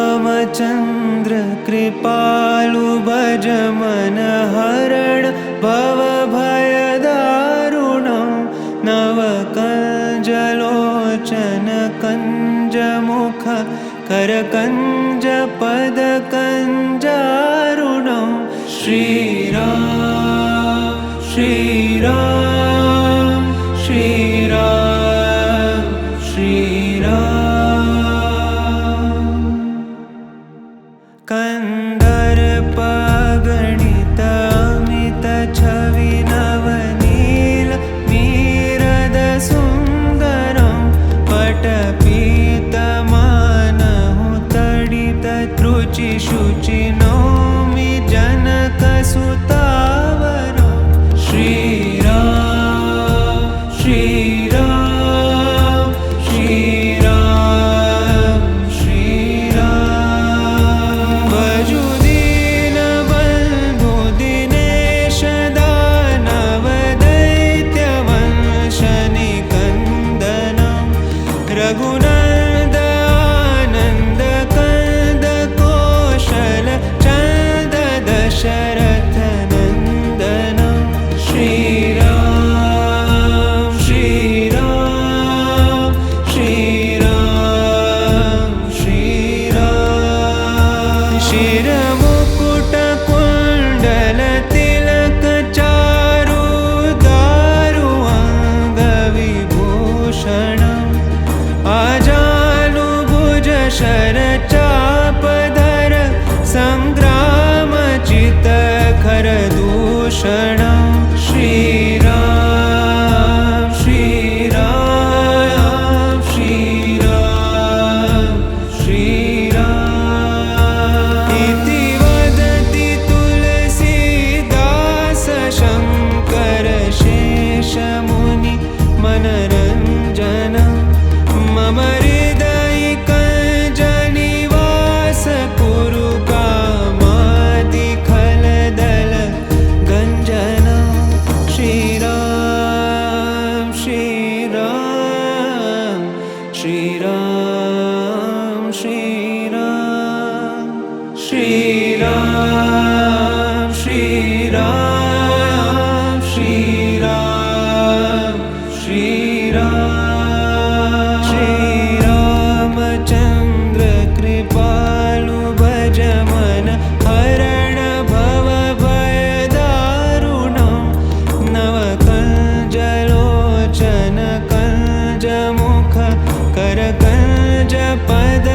श्रीरामचन्द्र कृपालु भज मन हरण भवभयदारुणं नवकञ्जलोचन कञ्जमुख करकञ्ज पदकञ्जारुणं श्रीराम श्रीराम श्रीराम श्रीराम कन्दर्पगणित अमित छवि नवनील नीरद सुन्दरं पटपीतमानहु तडित त्रुचि शुचि नौमि जनकसुतावरं श्रीराम श्रीराम श्रीराम श्रीराम भजु दीनबन्धु दिनेश दानव दैत्यवंशनिकन्दनं रघुनन्द आनन्द कंद कौशल चन्द दशरथ नन्दनं श्रीराम श्रीराम श्रीराम श्रीराम शिरमुकुट कुण्डल तिलक चारु दारु अङ्गविभूषणम् आजानुभुज शरचापधर सङ्ग्रामचित खरदूषणं श्रीराम श्रीराम श्रीराम श्रीराम इति वदति तुलसीदास शङ्कर शेषमुनि मनरञ्जनं मम हृदयिकञ्जनिवास कुरु कामादिखलदल गञ्जनं श्रीराम श्रीराम श्रीराम श्रीराम श्रीराम श्रीराम श्रीराम श्रीराम श्रीरामचन्द्र कृपालु भज मन हरण भवभयदारुणं नवकञ्जलोचन कञ्जमुख करकञ्ज पद